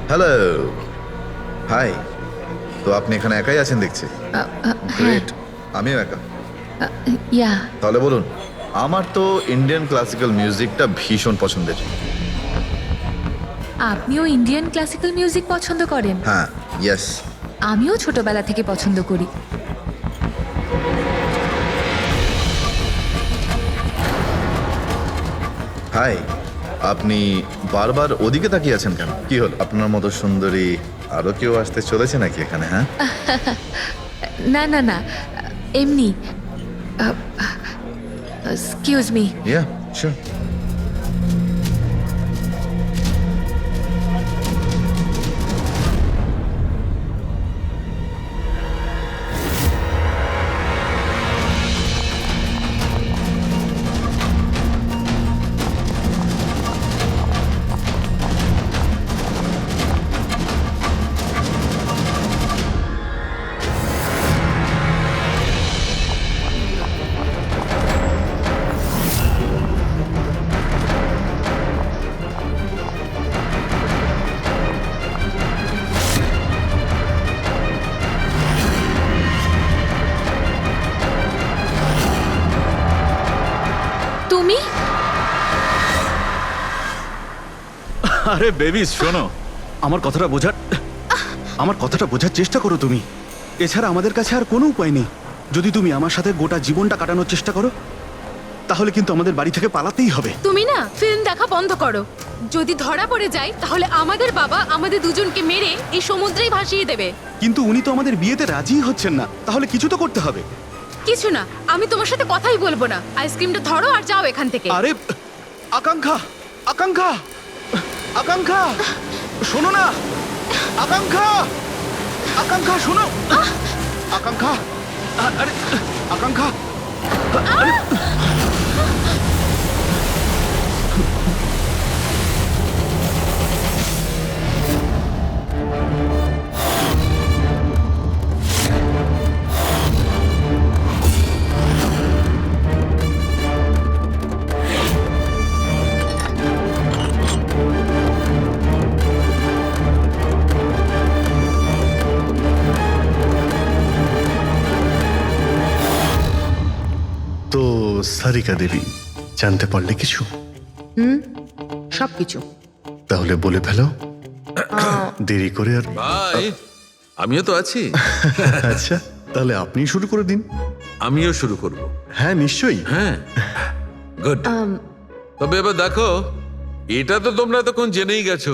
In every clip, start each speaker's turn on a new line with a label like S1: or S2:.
S1: Hello, high. তো আপনি এখানে একাই আছেন দেখছি। গ্রেট, আমিও একা।
S2: ইয়া
S1: তাহলে বলুন। আমার তো ইন্ডিয়ান ক্লাসিক্যাল মিউজিকটা ভীষণ পছন্দের।
S2: আপনিও ইন্ডিয়ান ক্লাসিক্যাল মিউজিক পছন্দ করেন?
S1: হ্যাঁ, ইয়েস।
S2: আমিও ছোটবেলা থেকে পছন্দ করি।
S1: হাই, আপনি বারবার ওদিকে তাকিয়ে আছেন কেন? কি হল, আপনার মতো সুন্দরী আরো কেউ আসতে চলেছে নাকি এখানে? হ্যাঁ,
S2: না না না, এমনি। Excuse me.
S1: Yeah sure.
S2: তুমি?
S3: আরে বেবিস শোনো, আমার কথাটা বোঝার চেষ্টা করো তুমি। এছাড়া আমাদের কাছে আর কোনো উপায় নেই। যদি তুমি আমার সাথে গোটা জীবনটা কাটানোর চেষ্টা করো, তাহলে কিন্তু আমাদের বাড়ি থেকে পালাতেই হবে।
S4: তুমি না ফিল্ম দেখা বন্ধ করো। যদি ধরা পড়ে যায় তাহলে আমাদের বাবা আমাদের দুজনকে মেরে এই সমুদ্রেই ভাসিয়ে দেবে।
S3: কিন্তু উনি তো আমাদের বিয়েতে রাজিই হচ্ছেন না, তাহলে কিছু তো করতে হবে।
S4: কিছু না, আমি তোমার সাথে কথাই বলবো না। আইসক্রিমটা ধরো আর যাও এখান থেকে।
S3: আরে আকাঙ্ক্ষা, আকাঙ্ক্ষা, আকাঙ্ক্ষা, শোনো না। আকাঙ্ক্ষা, আকাঙ্ক্ষা শোনো। আকাঙ্ক্ষা, আরে আকাঙ্ক্ষা, আরে
S5: তো সারিকা দেবী, জানতে পারলে কিছু?
S2: সবকিছু।
S5: তাহলে বলে ফেলো, দেরি করে আর।
S6: ভাই, আমিও তো আছি।
S5: আচ্ছা, তাহলে আপনি শুরু করে দিন।
S6: আমিও শুরু করব।
S5: হ্যাঁ নিশ্চয়ই।
S6: হ্যাঁ, গুড। তবে এবার দেখো, এটা তো তোমরা তখন জেনেই গেছো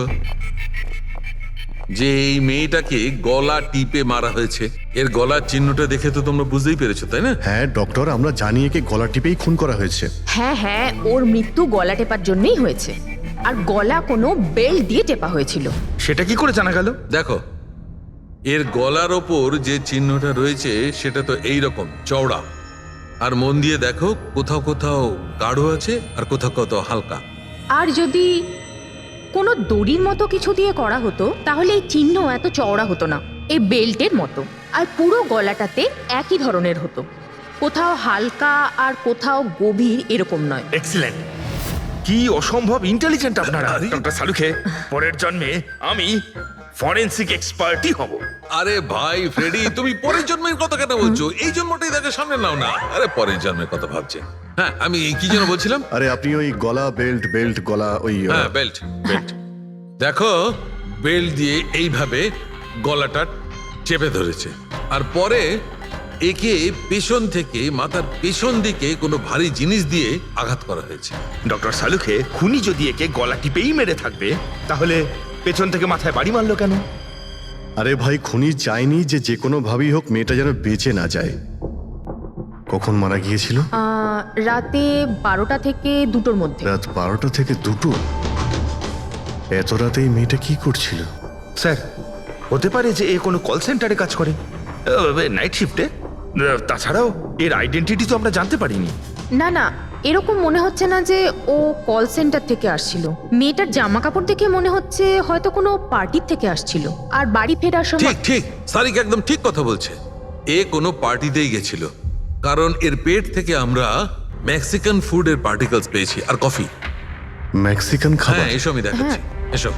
S6: যে এই মেয়েটাকে গলা টিপে মারা হয়েছে। এর গলার চিহ্নটা দেখে তো তোমরা বুঝতেই পেরেছো, তাই না?
S5: হ্যাঁ ডক্টর, আমরা জানি একে গলা টিপেই খুন করা হয়েছে।
S7: হ্যাঁ হ্যাঁ, ওর মৃত্যু গলা টেপার জন্যই হয়েছে। আর গলা কোনো বেল্ট দিয়ে টেপা হয়েছিল।
S8: সেটা কি করে জানা গেল?
S6: দেখো, এর গলার ওপর যে চিহ্নটা রয়েছে সেটা তো এই রকম চওড়া। আর মন দিয়ে দেখো, কোথাও কোথাও গাঢ় আছে আর কোথাও কোথাও হালকা।
S7: আর যদি কোনো দড়ির মতো কিছু দিয়ে করা হতো তাহলে এই চিহ্ন এত চওড়া হতো না, এই বেল্টের মতো। আর পুরো গলাটাতে একই ধরনের হতো, কোথাও হালকা আর কোথাও গভীর, এরকম নয়।
S8: এক্সিলেন্ট, কি অসম্ভব ইন্টেলিজেন্ট আপনারা। ডক্টর সালুখে, পরের জন্মে আমি ফরেনসিক এক্সপার্টই হব।
S6: আরে ভাই ফ্রেডি, তুমি পরের জন্মের কথা কেন বলছো? এই জন্মটাই তাকে সামনে নাও না। আরে পরের জন্মের কথা ভাবছে। হ্যাঁ, আমি কি যেন বলছিলাম।
S5: আরে আপনি ওই গলা বেল্ট, বেল্ট গলা ওই
S6: হ্যাঁ, বেল্ট বেল্ট। দেখো, বেল্ট দিয়ে এইভাবে গলাটা চেপে ধরেছে। আর পরে একে পেছন থেকে মাথার পেছন দিকে কোনো ভারী জিনিস দিয়ে আঘাত করা হয়েছে।
S8: ডক্টর সালুখে, খুনি যদি একে গলা টিপেই মেরে থাকবে, তাহলে পেছন থেকে মাথায় বাড়ি মারলো কেন?
S5: আরে ভাই, খুনি চাইনি যে যে কোনো ভাবেই হোক মেয়েটা যেন বেঁচে না যায়। কখন মারা গিয়েছিল?
S7: রাতে 12টা থেকে 2টোর মধ্যে।
S5: রাত 12টা থেকে 2টো? এত রাতে এই মেয়েটা কি করছিল?
S8: স্যার, হতে পারে যে এ কোনো কল সেন্টারে কাজ করে, নাইট শিফটে। তাছাড়াও এর আইডেন্টিটি তো আমরা জানতে পারিনি।
S7: না না, এরকম মনে হচ্ছে না যে ও কল সেন্টার থেকে আসছিল। মেয়েটার জামা কাপড় দেখে মনে হচ্ছে হয়তো কোনো পার্টির থেকে আসছিল। আর বাড়ি ফেরার
S6: ঠিক
S7: সময়।
S6: ঠিক, সারিকা একদম ঠিক কথা বলছে। এ কোনো পার্টিতেই গেছিল, কারণ এর পেট থেকে আমরা মেক্সিকান ফুডের পার্টিকেলস পেয়েছি আর কফি।
S5: মেক্সিকান খাবার?
S6: হ্যাঁ, এসো আমি দেখাচ্ছি। এসো।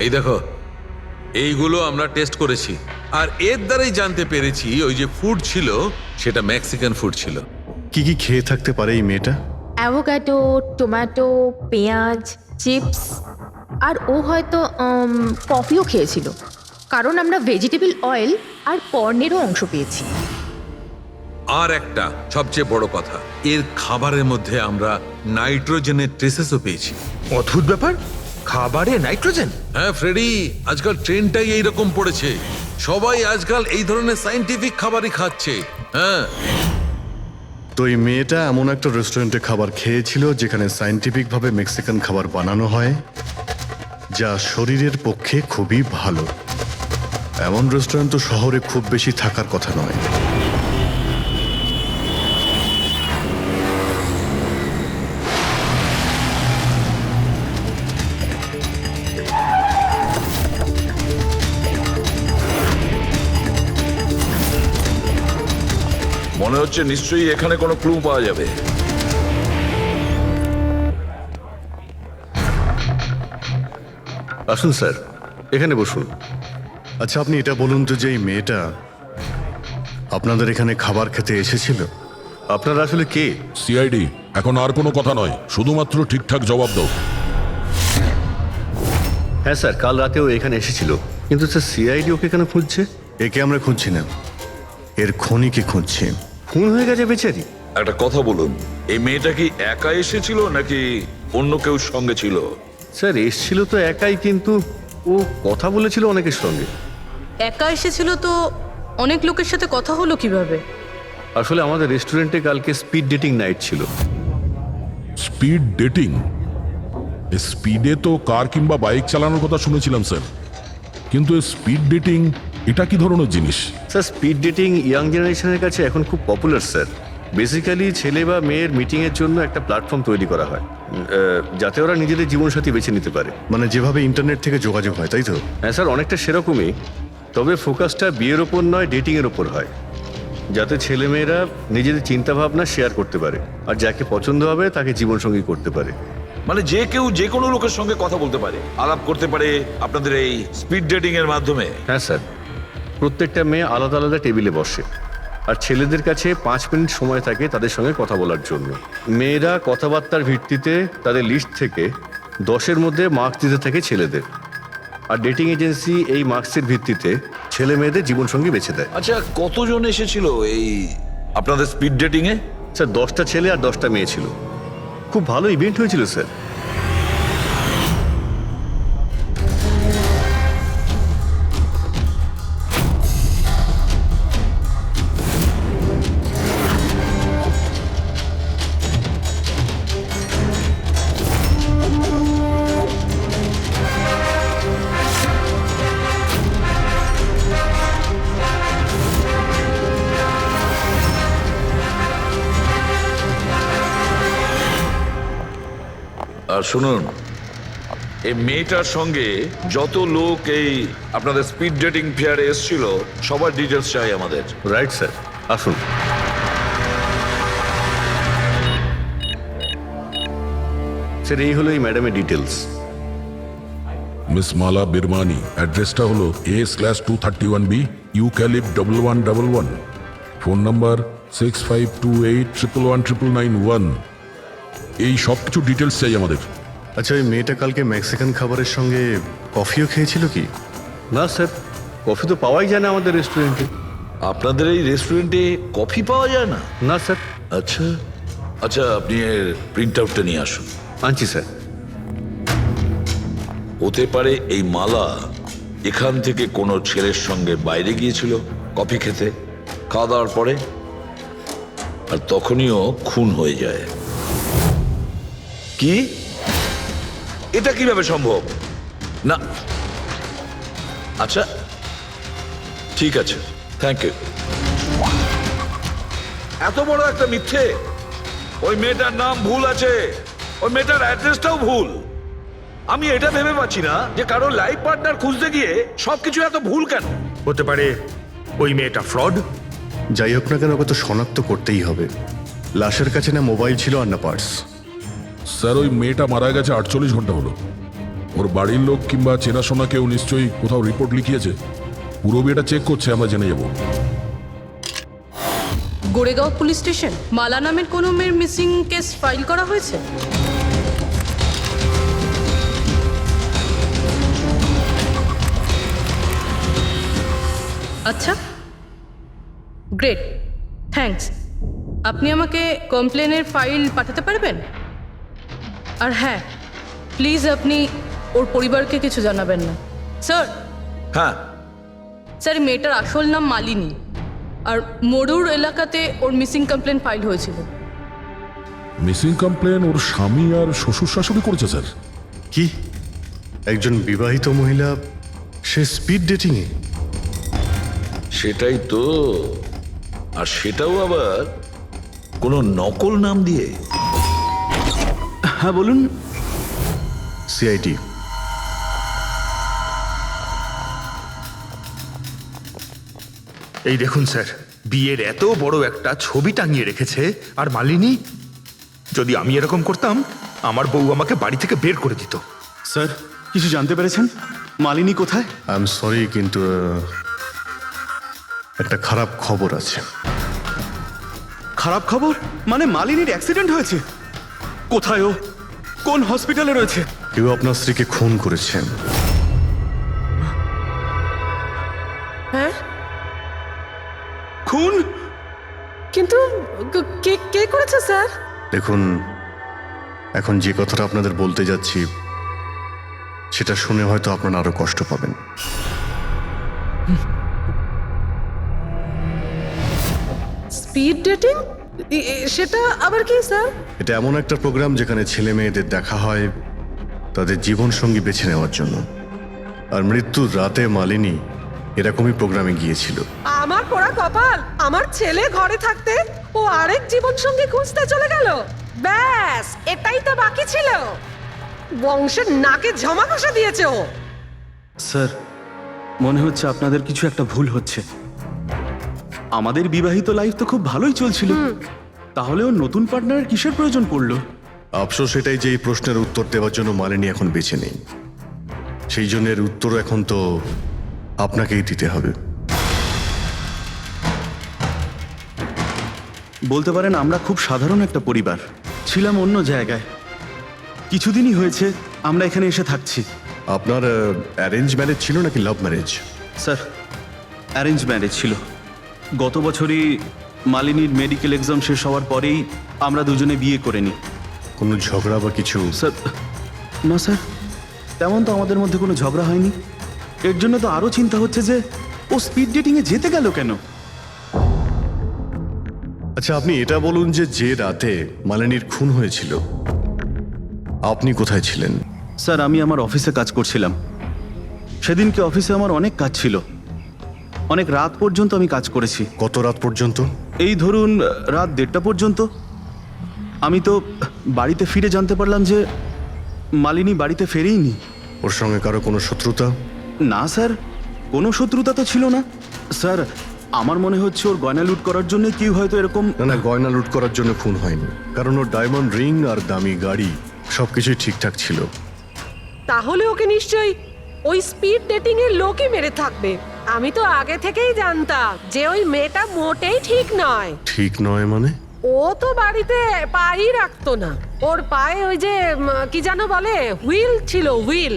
S6: এই দেখো, এইগুলো আমরা টেস্ট করেছি আর এর দ্বারাই জানতে পেরেছি ওই যে ফুড ছিল সেটা মেক্সিকান ফুড ছিল।
S5: কি কি খেয়ে থাকতে পারে এই মেয়েটা?
S7: অ্যাভোকাডো, টমেটো, পেঁয়াজ, চিপস, আর ও হয়তো কফিও খেয়েছিল, কারণ আমরা ভেজিটেবল অয়েল আর পর্নেরও অংশ পেয়েছি।
S6: আর একটা সবচেয়ে বড় কথা, এর খাবারের মধ্যে আমরা নাইট্রোজেনের ট্রেসেসও পেয়েছি।
S8: অদ্ভুত ব্যাপার, খাবারে নাইট্রোজেন।
S6: হ্যাঁ ফ্রেডি, আজকাল ট্রেনটাই এইরকম পড়েছে, সবাই আজকাল এই ধরনের সায়েন্টিফিক খাবারই খাচ্ছে। হ্যাঁ,
S5: তো এই মেয়েটা এমন একটা রেস্টুরেন্টে খাবার খেয়েছিল যেখানে সায়েন্টিফিকভাবে মেক্সিকান খাবার বানানো হয়, যা শরীরের পক্ষে খুবই ভালো। এমন রেস্টুরেন্ট তো শহরে খুব বেশি থাকার কথা নয়।
S9: মনে হচ্ছে নিশ্চয়ই এখানে কোনো ক্লু পাওয়া যাবে।
S5: আসুন স্যার, এখানে বসুন। আচ্ছা, আপনি এটা বলুন তো যে এই মেয়েটা আপনাদের এখানে খাবার খেতে এসেছিল, আপনারা আসলে কে?
S9: সিআইডি, এখন আর কোনো কথা নয়, শুধুমাত্র ঠিকঠাক জবাব দাও।
S5: হ্যাঁ স্যার, কাল রাতেও এখানে এসেছিল, কিন্তু স্যার সিআইডি ওকে কেন খুঁজছে? একে আমরা খুঁজছি না, এর খনিকে খুঁজছি। খুন হয়ে গেছে বেচারি।
S9: একটা কথা বলুন, এই মেয়েটা কি একা এসেছিল নাকি অন্য কেউ সঙ্গে ছিল?
S5: স্যার এসছিল তো একাই, কিন্তু ও কথা বলেছিল অনেকের সঙ্গে।
S4: একা এসেছিল তো অনেক লোকের সাথে কথা হলো কিভাবে?
S5: আসলে আমাদের রেস্টুরেন্টে কালকে স্পিড ডেটিং নাইট ছিল।
S9: Speed dating? স্পিডে তো কার কিংবা বাইক চালানোর কথা শুনেছিলাম স্যার, কিন্তু স্পিড ডেটিং এটা কি ধরনের জিনিস?
S5: স্যার স্পিড ডেটিং ইয়াং জেনারেশনের কাছে এখন খুব পপুলার স্যার। বেসিক্যালি ছেলে বা মেয়ের মিটিংয়ের জন্য একটা প্ল্যাটফর্ম তৈরি করা হয়, যাতে ওরা নিজেদের জীবনসাথী বেছে নিতে পারে। মানে যেভাবে ইন্টারনেট থেকে যোগাযোগ হয়, তাই তো? হ্যাঁ স্যার, অনেকটা সেরকমই, তবে ফোকাসটা বিয়ের ওপর নয়, ডেটিংয়ের ওপর হয়, যাতে ছেলেমেয়েরা নিজেদের চিন্তাভাবনা শেয়ার করতে পারে আর যাকে পছন্দ হবে তাকে জীবনসঙ্গী করতে পারে।
S9: মানে যে কেউ যে কোনো লোকের সঙ্গে কথা বলতে পারে, আলাপ করতে পারে আপনাদের এই স্পিড ডেটিং এর মাধ্যমে?
S5: হ্যাঁ স্যার, প্রত্যেকটা মেয়ে আলাদা আলাদা টেবিলে বসে আর ছেলেদের কাছে 5 মিনিট সময় থাকে তাদের সঙ্গে কথা বলার জন্য। মেয়েরা কথাবার্তার ভিত্তিতে তাদের লিস্ট থেকে 10-এর মধ্যে মার্কস দিতে থাকে ছেলেদের, আর ডেটিং এজেন্সি এই মার্কসের ভিত্তিতে ছেলে মেয়েদের জীবনসঙ্গী বেছে দেয়।
S9: আচ্ছা, কতজন এসেছিল এই আপনাদের স্পিড ডেটিং এ?
S5: স্যার 10টা ছেলে আর 10টা মেয়ে ছিল। খুব ভালো ইভেন্ট হয়েছিল স্যার।
S9: আর শুনুন, এই মেয়েটার সঙ্গে যত লোক এই আপনাদের স্পিড ডেটিং ফেয়ারে এসেছিল সবার ডিটেলস চাই আমাদের।
S5: রাইট স্যার, আসুন। স্যার এই হলো এই ম্যাডামের ডিটেলস।
S9: মিস মালা বিরমানি, অ্যাড্রেসটা হলো A/231B ইউক্যালিপ 1111, ফোন নাম্বার 6528119991। এই সব কিছু ডিটেলস চাই আমাদের।
S5: আচ্ছা, ওই মেয়েটা কালকে মেক্সিকান খাবারের সঙ্গে কফিও খেয়েছিল কি? না স্যার, কফি তো পাওয়াই যায় না আমাদের রেস্টুরেন্টে।
S9: আপনাদের এই রেস্টুরেন্টে কফি পাওয়া যায় না?
S5: না স্যার।
S9: আচ্ছা আচ্ছা, আপনি এর প্রিন্ট আউটটা নিয়ে আসুন।
S5: আনছি স্যার।
S9: হতে পারে এই মালা এখান থেকে কোনো ছেলের সঙ্গে বাইরে গিয়েছিল কফি খেতে, খাওয়া দাওয়ার পরে, আর তখনইও খুন হয়ে যায়। কি? এটা কিভাবে সম্ভব? না, আচ্ছা ঠিক আছে, থ্যাংক ইউ। এত বড় একটা মিথ্যে! ওই মেয়েটার নাম ভুল আছে, ওই মেয়েটার অ্যাড্রেসটাও ভুল। আমি এটা ভেবে পাচ্ছি না যে কারো লাইফ পার্টনার খুঁজতে গিয়ে সবকিছু এত ভুল কেন
S8: হতে পারে। ওই মেয়েটা ফ্রড।
S5: যাই হোক না কেন, ওকে তো শনাক্ত করতেই হবে। লাশের কাছে না মোবাইল ছিল আর না পার্স।
S9: স্যার, ওই মেয়েটা মারা গেছে 48 ঘন্টা হলো।
S10: ওর বাড়ির লোক কিংবা চেনাশোনা কেউ নিশ্চয়ই কোথাও রিপোর্ট লিখিয়েছে। পুরো বিয়েটা চেক করছে, আমরা জেনে যাবো।
S11: গোরেগাঁও পুলিশ স্টেশন মালা নামের কোনো মেয়ের মিসিং কেস ফাইল করা হয়েছে? আচ্ছা, গ্রেট, থ্যাঙ্কস। আপনি আমাকে কমপ্লেনের ফাইল পাঠাতে পারবেন? আর হ্যাঁ, প্লিজ আপনি ওর পরিবারকে কিছু জানাবেন না। স্যার,
S9: হ্যাঁ,
S11: স্যার, মেয়েটার আসল নাম মালিনী, আর মরুর এলাকাতে ওর মিসিং কমপ্লেন ফাইল হয়েছিল।
S10: মিসিং কমপ্লেন ওর স্বামী আর শ্বশুর শাশুড়ি করেছে স্যার।
S5: কি একজন বিবাহিত মহিলা, সে স্পিড ডেটিংয়ে?
S9: সেটাই তো। আর সেটাও আবার কোনো নকল নাম দিয়ে।
S3: হ্যাঁ বলুন।
S5: সিআইডি।
S8: এই দেখুন স্যার, বিয়ের এত বড় একটা ছবি টাঙিয়ে রেখেছে, আর মালিনী, যদি আমি এরকম করতাম আমার বউ আমাকে বাড়ি থেকে বের করে দিত।
S3: স্যার, কিছু জানতে পেরেছেন? মালিনী কোথায়?
S5: আই এম সরি, কিন্তু একটা খারাপ খবর আছে।
S3: খারাপ খবর? মানে মালিনীর অ্যাক্সিডেন্ট হয়েছে? কোথায় ও? কোন হসপিটালে রয়েছে?
S5: কেউ আপনার স্ত্রীকে খুন করেছেন।
S11: হ্যাঁ,
S3: খুন?
S11: কিন্তু কে কে করেছে স্যার?
S5: দেখুন, এখন যে কথাটা আপনাদের বলতে যাচ্ছি সেটা শুনে হয়তো আপনারা আরো কষ্ট পাবেন।
S11: Speed dating? সেটা আবার কি স্যার?
S5: এটা এমন একটা প্রোগ্রাম যেখানে ছেলে মেয়েদের দেখা হয় তাদের জীবন সঙ্গী বেছে নেওয়ার জন্য। আর মৃত্যুর রাতে মালিনী এরকমই প্রোগ্রামে গিয়েছিল।
S12: আমার পোড়া কপাল, আমার ছেলে ঘরে থাকতে ও আরেক জীবন সঙ্গী খুঁজতে চলে গেল। ব্যাস, এটাই তো বাকি ছিল। বংশের নাকে ঝমা ঘষা দিয়েছে ও।
S3: স্যার, মনে হচ্ছে আপনাদের কিছু একটা ভুল হচ্ছে। আমাদের বিবাহিত লাইফ তো খুব ভালোই চলছিল, তাহলে ওর নতুন পার্টনারের কিসের প্রয়োজন পড়লো?
S5: আফসোস এটাই যে এই প্রশ্নের উত্তর দেওয়ার জন্য মালিনী এখন বেঁচে নেই। সেই জন্য এর উত্তর এখন তো আপনাকেই দিতে হবে।
S3: বলতে পারেন আমরা খুব সাধারণ একটা পরিবার, ছিলাম অন্য জায়গায়। কিছুদিনই হয়েছে আমরা এখানে এসে থাকছি।
S5: আপনার অ্যারেঞ্জ ম্যারেজ ছিল নাকি love marriage?
S3: Sir, arrange marriage ছিল। গত বছরই মালিনীর মেডিকেল এক্সাম শেষ হওয়ার পরেই আমরা দুজনে বিয়ে করে নিই।
S5: কোনো ঝগড়া বা কিছু?
S3: স্যার, না স্যার, তেমন তো আমাদের মধ্যে কোনো ঝগড়া হয়নি। এর জন্য তো আরও চিন্তা হচ্ছে যে ও স্পিড ডেটিংয়ে যেতে গেল কেন।
S5: আচ্ছা, আপনি এটা বলুন যে রাতে মালিনীর খুন হয়েছিল আপনি কোথায় ছিলেন?
S3: স্যার, আমি আমার অফিসে কাজ করছিলাম। সেদিনকে অফিসে আমার অনেক কাজ ছিল, অনেক রাত পর্যন্ত আমি কাজ করেছি।
S5: কত রাত পর্যন্ত?
S3: এই ধরুন রাত 1:30 পর্যন্ত। আমি তো বাড়িতে ফিরে জানতে পারলাম যে মালিনী বাড়িতে ফেরেইনি।
S5: ওর সঙ্গে কারো কোনো শত্রুতা?
S3: না স্যার, কোনো শত্রুতা তো ছিল না। স্যার, আমার মনে হচ্ছে ওর গয়না লুট করার জন্য কেউ হয়তো এরকম।
S5: না, গয়না লুট করার জন্য খুন হয়নি, কারণ ওর ডায়মন্ড রিং আর দামি গাড়ি সবকিছুই ঠিকঠাক ছিল।
S12: তাহলে ওকে নিশ্চয়ই ওই স্পিড ডেটিং এর লোকই মেরে থাকবে। আমি তো আগে থেকেই জানতাম যে ওই মেয়েটা মোটেই ঠিক নয়।
S5: ঠিক নয় মানে?
S12: ও তো বাড়িতে পাই রাখতো না। ওর পায়ে ওই যে কি যেন বলে, হুইল ছিল, হুইল।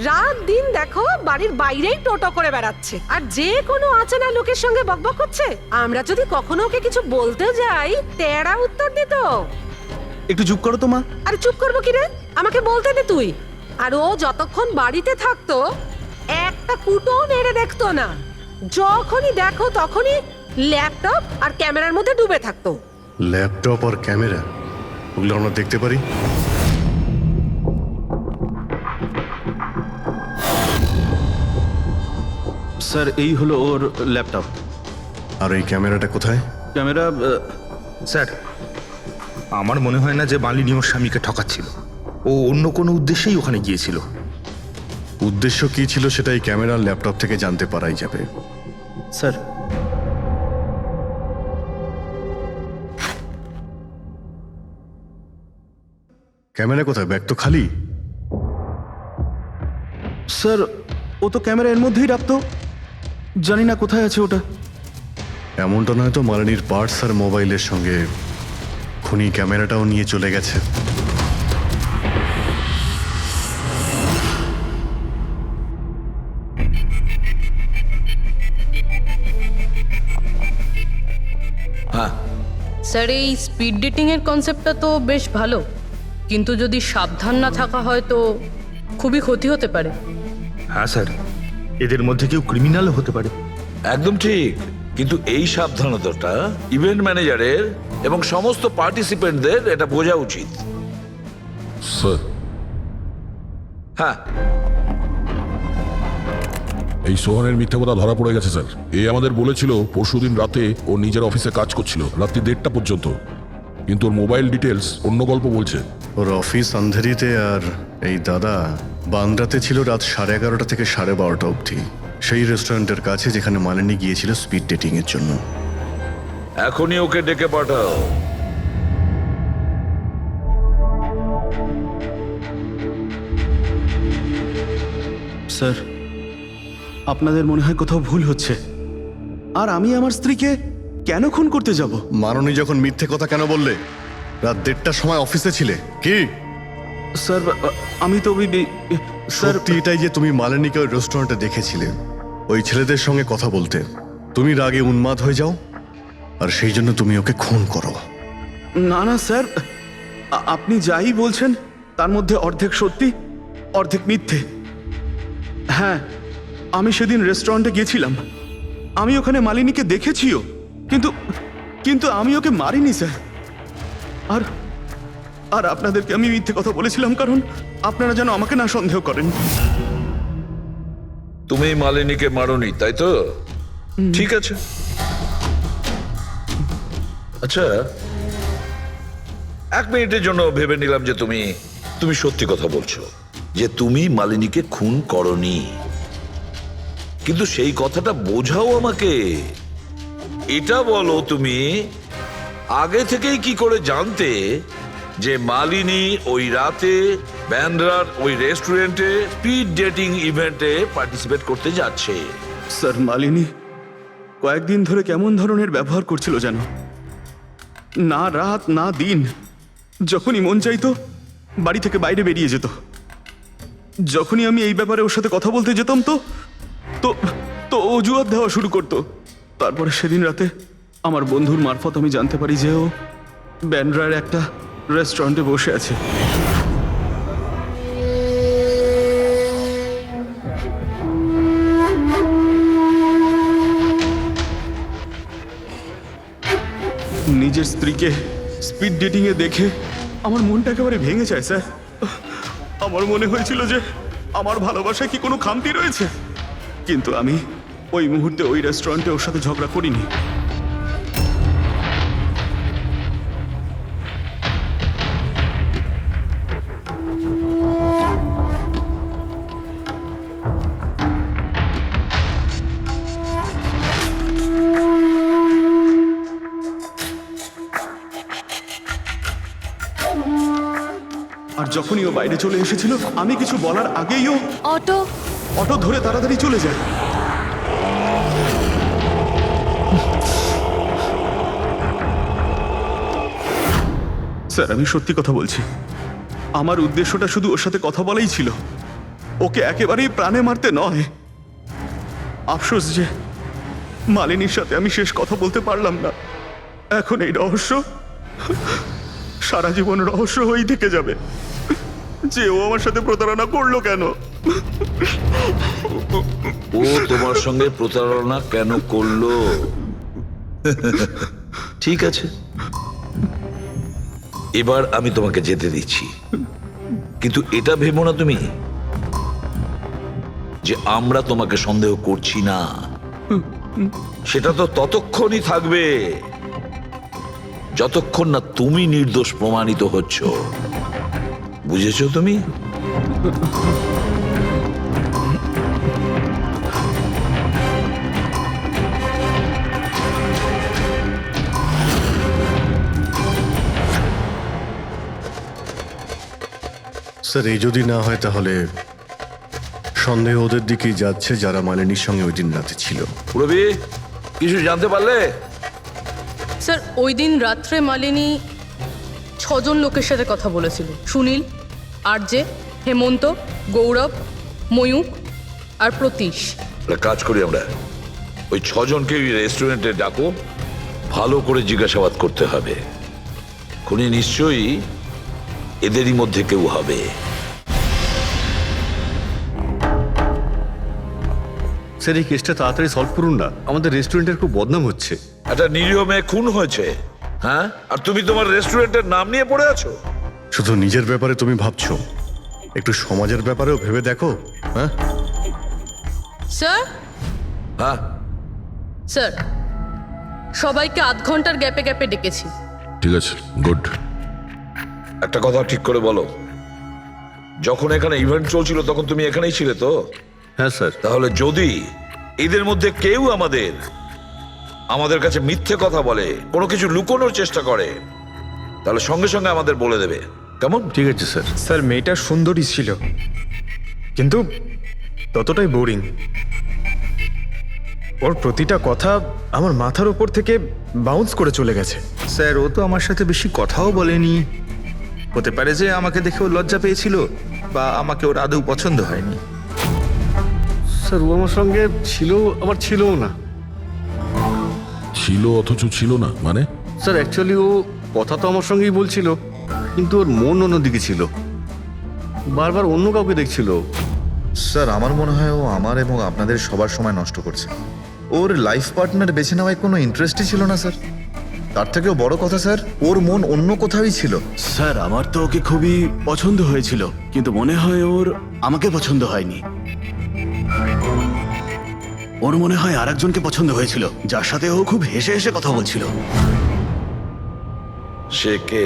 S12: রাত দিন দেখো বাড়ির বাইরেই টোটো করে বেড়াচ্ছে, আর যে কোনো অচেনা লোকের সঙ্গে বকবক করছে। আমরা যদি কখনো ওকে কিছু বলতে যাই, তেড়া উত্তর দিত।
S3: একটু চুপ করো তো মা।
S12: আরে চুপ করবো কি রে, আমাকে বলতে দে তুই। আর ও যতক্ষণ বাড়িতে থাকতো একটা কুটোও নেড়ে দেখতো না। যখনই দেখো তখনই ল্যাপটপ আর ক্যামেরার মধ্যে ডুবে থাকতো।
S5: ল্যাপটপ আর ক্যামেরা, ওগুলো আমরা দেখতে পারি?
S3: স্যার, এই হলো ওর ল্যাপটপ।
S5: আর এই ক্যামেরাটা কোথায়?
S3: ক্যামেরা?
S8: স্যার, আমার মনে হয় না যে মালিনী ওর স্বামীকে ঠকাচ্ছিল। ও অন্য কোনো উদ্দেশ্যেই ওখানে গিয়েছিল।
S5: উদ্দেশ্য কি ছিল সেটাই ক্যামেরার ল্যাপটপ থেকে জানতে পারাই যাবে।
S3: স্যার,
S5: ক্যামেরা কোথায়? ব্যাগ তো খালি।
S3: স্যার ও তো ক্যামেরা এর মধ্যেই রাখতো, জানি না কোথায় আছে ওটা।
S5: এমনটা নয় তো মালিনীর পার্টস আর মোবাইলের সঙ্গে খুনি ক্যামেরাটাও নিয়ে চলে গেছে?
S9: হ্যাঁ,
S11: স্যার এই স্পিড ডেটিং এর কনসেপ্টটা তো বেশ ভালো, কিন্তু যদি সাবধান না থাকা হয় তো খুবই ক্ষতি হতে পারে।
S8: হ্যাঁ স্যার, এদের মধ্যে কেউ ক্রিমিনালও হতে পারে।
S9: একদম ঠিক। কিন্তু এই সাবধানতাটা ইভেন্ট ম্যানেজারের এবং সমস্ত পার্টিসিপেন্টদের এটা বোঝা উচিত।
S10: স্যার,
S9: হ্যাঁ,
S10: এই সোহানের মিথ্যা কথা ধরা পড়ে গেছে স্যার। এ আমাদের বলেছিল পরশুদিন রাতে ও নিজের অফিসে কাজ করছিল রাত্রি 1:30টা পর্যন্ত, কিন্তু ওর মোবাইল ডিটেলস অন্য গল্প বলছে।
S5: ওর অফিস আন্ধেরিতে আর এই দাদা বান্দ্রাতে ছিল রাত 11:30 থেকে 12:30 অবধি, সেই রেস্টুরেন্টের কাছে যেখানে মালিনী গিয়েছিল স্পিড ডেটিং এর জন্য।
S9: এখনই ওকে ডেকে পাঠাও।
S3: স্যার, আপনাদের মনে হয় কোথাও ভুল হচ্ছে। আর আমি আমার স্ত্রীকে কেন খুন করতে যাব?
S5: মাননী যখন মিথ্যে কথা কেন বললে? রাত 1:30টার সময় অফিসে ছিলে কি?
S3: স্যার আমি তো স্যার
S5: সত্যি এটাই যে তুমি মালিনীকে ওই রেস্টুরেন্টে দেখেছিলে ওই ছেলেদের সঙ্গে কথা বলতে। তুমি রাগে উন্মাদ হয়ে যাও আর সেই জন্য তুমি ওকে খুন করো।
S3: না না স্যার, আপনি যাই বলছেন তার মধ্যে অর্ধেক সত্যি অর্ধেক মিথ্যে। হ্যাঁ, আমি সেদিন রেস্টুরেন্টে গিয়েছিলাম, আমি ওখানে মালিনীকে দেখেছিও, কিন্তু কিন্তু আমি ওকে মারিনি স্যার। আর আর আপনাদেরকে আমি মিথ্যে কথা বলেছিলাম কারণ আপনারা যেন আমাকে না সন্দেহ করেন।
S9: তুমি মালিনীকে মারোনি, তাই তো? ঠিক আছে। আচ্ছা, 1 মিনিটের জন্য ভেবে নিলাম যে তুমি সত্যি কথা বলছো, যে তুমি মালিনীকে খুন করনি। কিন্তু সেই কথাটা বোঝাও আমাকে। এটা বলো, তুমি আগে থেকেই কি করে জানতে যে মালিনী ওই রাতে ব্যান্ড্রার ওই রেস্টুরেন্টে স্পিড ডেটিং ইভেন্টে পার্টিসিপেট করতে যাচ্ছে?
S3: স্যার, মালিনী কয়েকদিন ধরে কেমন ধরনের ব্যবহার করছিল যেন, না রাত না দিন, যখনই মন চাইতো বাড়ি থেকে বাইরে বেরিয়ে যেত। যখনই আমি এই ব্যাপারে ওর সাথে কথা বলতে যেতাম তো তো তো অজুহাত দেওয়া শুরু করতো। তারপরে সেদিন রাতে আমার বন্ধুর মারফত আমি জানতে পারি যে ও ব্যান্ড্রার একটা রেস্টুরেন্টে বসে আছে। নিজের স্ত্রীকে স্পিড ডেটিং এ দেখে আমার মনটা একেবারে ভেঙে যায় স্যার। আমার মনে হয়েছিল যে আমার ভালোবাসায় কি কোনো খামতি রয়েছে, কিন্তু আমি ওই মুহূর্তে ওই রেস্টুরেন্টে ওর সাথে ঝগড়া করিনি। আর যখনই ও বাইরে চলে এসেছিল আমি কিছু বলার আগেই ও অটো ধরে তাড়াতাড়ি চলে যায়। স্যার, আমি সত্যি কথা বলছি, আমার উদ্দেশ্যটা শুধু ওর সাথে কথা বলাই ছিল, ওকে একেবারেই প্রাণে মারতে নয়। আফসোস যে মালিনীর সাথে আমি শেষ কথা বলতে পারলাম না। এখন এই রহস্য সারা জীবন রহস্য হয়েই থেকে যাবে যে ও আমার সাথে প্রতারণা করলো কেন।
S9: ও তোমার সঙ্গে প্রতারণা কেন করলো? ঠিক আছে, এবার আমি তোমাকে যেতে দিচ্ছি, কিন্তু এটা ভেবো না তুমি যে আমরা তোমাকে সন্দেহ করছি না। সেটা তো ততক্ষণই থাকবে যতক্ষণ না তুমি নির্দোষ প্রমাণিত হচ্ছ। বুঝেছো তুমি?
S5: স্যার, এই যদি না হয় তাহলে সন্দেহ ওদের দিকেই যাচ্ছে যারা মালিনীর সঙ্গে ওই দিন রাতে ছিল।
S9: রবি কিছু জানতে পারলে?
S11: স্যার ওই দিন রাত্রে মালিনী 6 জন লোকের সাথে কথা বলেছিল। সুনীল, আরজে, হেমন্ত, গৌরব, ময়ূক আর প্রতীশ।
S9: একটা কাজ করি আমরা, ওই 6 জনকে রেস্টুরেন্টে ডাকো, ভালো করে জিজ্ঞাসাবাদ করতে হবে। খুনি নিশ্চয়ই এদেরই মধ্যে কেউ হবে।
S5: স্যার এই কেসটা তাড়াতাড়ি সলভ করুন না, আমাদের রেস্টুরেন্টের খুব বদনাম হচ্ছে।
S9: একটা নিরীহ মেয়ে খুন হয়েছে, হ্যাঁ, আর তুমি তোমার রেস্টুরেন্টের নাম নিয়ে পড়ে আছো।
S5: শুধু নিজের ব্যাপারে তুমি ভাবছো, একটু সমাজের ব্যাপারেও ভেবে দেখো। হ্যাঁ
S11: স্যার,
S9: হ্যাঁ,
S11: স্যার সবাইকে আধ ঘন্টার গ্যাপে গ্যাপে ডেকেছি।
S10: ঠিক আছে, গুড।
S9: একটা কথা ঠিক করে বলো, যখন এখানে ইভেন্ট চলছিল তখন তুমি এখানেই ছিলে তো?
S5: হ্যাঁ স্যার।
S9: তাহলে যদি এদের মধ্যে কেউ আমাদের কাছে মিথ্যে কথা বলে, কোনো কিছু লুকোনোর চেষ্টা করে, তাহলে সঙ্গে সঙ্গে আমাদের বলে দেবে, কেমন?
S5: ঠিক আছে স্যার।
S13: স্যার মেয়েটা সুন্দরী ছিল, কিন্তু ততটাই বোরিং। ওর প্রতিটা কথা আমার মাথার উপর থেকে বাউন্স করে চলে গেছে।
S8: স্যার ও তো আমার সাথে বেশি কথাও বলেনি। হতে পারে যে আমাকে দেখে ও লজ্জা পেয়েছিল, বা আমাকে ওর আদৌ পছন্দ হয়নি।
S5: স্যার ও আমার সঙ্গে ছিল আবার ছিলও না।
S10: ছিল অথচ ছিল না মানে?
S5: স্যার অ্যাকচুয়ালি ও কথা তো আমার সঙ্গেই বলছিল, কিন্তু ওর মন অন্যদিকে ছিল, বারবার অন্য কাউকে দেখছিল।
S1: স্যার আমার মনে হয় ও আমার এবং আপনাদের সবার সময় নষ্ট করছে। ওর লাইফ পার্টনার বেছে নেওয়ায় কোনো ইন্টারেস্টই ছিল না স্যার। তার থেকেও বড় কথা স্যার, ওর মন অন্য কোথাওই ছিল।
S3: স্যার আমার তো ওকে খুবই পছন্দ হয়েছিল, কিন্তু মনে হয় ওর আমাকে পছন্দ হয়নি। ওর মনে হয় আরেকজনকে পছন্দ হয়েছিল, যার সাথে ও খুব হেসে হেসে কথা বলছিল।
S9: সে কে?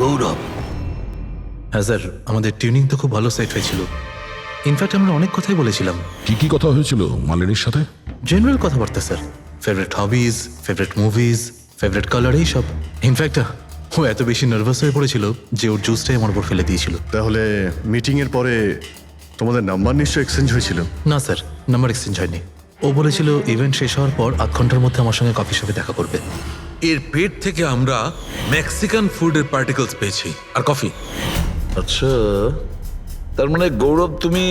S3: গৌরব।
S13: হ্যাঁ স্যার, আমাদের টিউনিং তো খুব ভালো সেট হয়েছিল। ইনফ্যাক্ট আমরা অনেক কথাই বলেছিলাম।
S10: কি কি কথা হয়েছিল মালিনীর সাথে?
S13: জেনারেল কথাবার্তা sir, favourite hobbies, favourite movies, favourite colour, এইসব। ইনফ্যাক্ট ও এত বেশি নার্ভাস হয়ে পড়েছিল যে ওর জুসটাই আমার উপর ফেলে দিয়েছিল।
S5: তাহলে মিটিং এর পরে তোমাদের নাম্বার নিশ্চয়ই এক্সচেঞ্জ হয়েছিল?
S13: না স্যার, নাম্বার এক্সচেঞ্জ হয়নি। ও বলেছিল ইভেন্ট শেষ হওয়ার পর 8 ঘন্টার মধ্যে আমার সঙ্গে কফি শপে দেখা করবে।
S6: এর পেট থেকে আমরা মেক্সিকান ফুডের পার্টিকেলস পেয়েছি, আর কফি।
S9: আচ্ছা, তার মানে গৌরব তুমি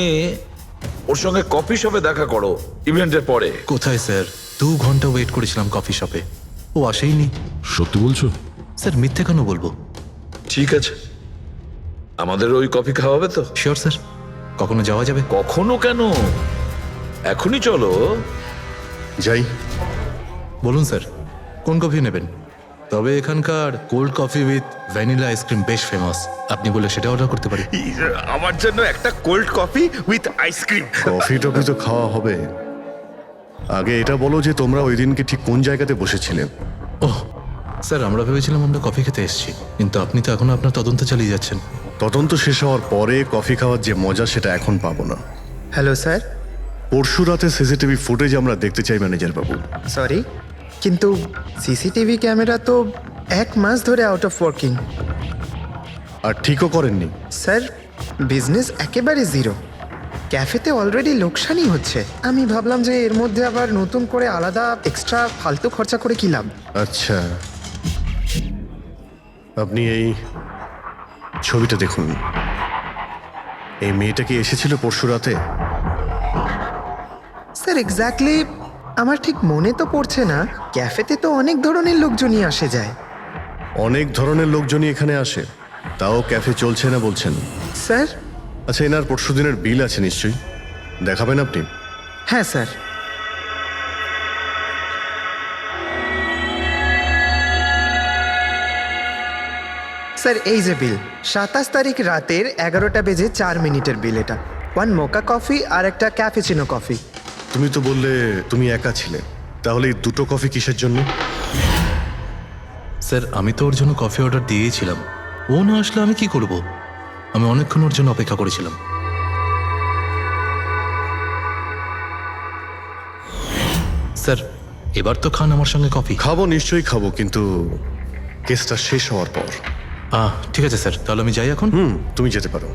S9: ওর সঙ্গে কফি শপে দেখা করো ইভেন্টের পরে?
S13: কোথায় স্যার, 2 ঘন্টা ওয়েট করেছিলাম কফি শপে, ও আসেইনি।
S10: সত্যি বলছো?
S13: স্যার মিথ্যে কেন বলবো?
S9: ঠিক আছে, আমাদের ওই কফি খাওয়াবে তো?
S13: শিওর স্যার, কখনো যাওয়া যাবে?
S9: কখনো কেন, এখনই চলো।
S5: যাই।
S13: বলুন স্যার, কোন কফি নেবেন? তবে এখানকার cold coffee with vanilla ice cream বেশ ফেমাস, আপনি বলে সেটা অর্ডার করতে পারি।
S8: আমার জন্য একটা cold coffee with ice cream.
S5: Coffee toffee তো খাওয়া হবে, আগে এটা বলো যে তোমরা ওই দিনকে ঠিক কোন জায়গাতে বসেছিলে?
S13: ওহ স্যার, আমরা ভেবেছিলাম আমরা কফি খেতে এসেছি, কিন্তু আপনি তো এখনো আপনার তদন্ত চালিয়ে যাচ্ছেন।
S5: তদন্ত শেষ হওয়ার পরে কফি খাওয়ার যে মজা সেটা এখন পাবো না।
S14: Hello sir.
S5: পরশু রাতে সিসিটিভি ফুটেজ আমরা দেখতে চাই ম্যানেজার বাবু।
S14: সরি, কিন্তু সিসিটিভি ক্যামেরা তো 1 মাস ধরে আউট অফ ওয়ার্কিং।
S5: আর ঠিকও করেননি?
S14: স্যার বিজনেস একেবারে জিরো, ক্যাফেতে অলরেডি লোকসানই হচ্ছে। আমি ভাবলাম যে এর মধ্যে আবার নতুন করে আলাদা এক্সট্রা ফালতু খরচা করে কি লাভ।
S5: আচ্ছা, আপনি এই ছবিটা দেখুন। এই মেয়েটা কি এসেছিল পরশু রাতে?
S14: স্যার এক্স্যাক্টলি আমার ঠিক মনে তো পড়ছে না। ক্যাফেতে তো অনেক ধরনের লোকজনই আসে যায়।
S5: অনেক ধরনের লোকজনই এখানে আসে, তাও ক্যাফে চলছে না বলছেন?
S14: স্যার
S5: আচ্ছা, এনার পরশু দিনের বিল আছে নিশ্চয়ই, দেখাবেন আপনি?
S14: হ্যাঁ স্যার। স্যার এই যে বিল, 27 তারিখ রাতের 11টা বেজে 4 মিনিটের বিল এটা। 1 মোকা কফি আর একটা ক্যাফেচিনো কফি।
S5: তুমি তো বললে তুমি একা ছিলে, তাহলে এই দুটো কফি কিসের জন্য?
S13: স্যার আমি তো ওর জন্য কফি অর্ডার দিয়েছিলাম, ও না আসলে আমি কি করব? আমি অনেকক্ষণ ওর জন্য অপেক্ষা করেছিলাম। স্যার এবার তো খান আমার সঙ্গে কফি।
S5: খাবো, নিশ্চয়ই খাবো, কিন্তু কেসটা শেষ হওয়ার পর।
S13: ঠিক আছে স্যার, তাহলে আমি যাই এখন?
S5: তুমি যেতে পারো।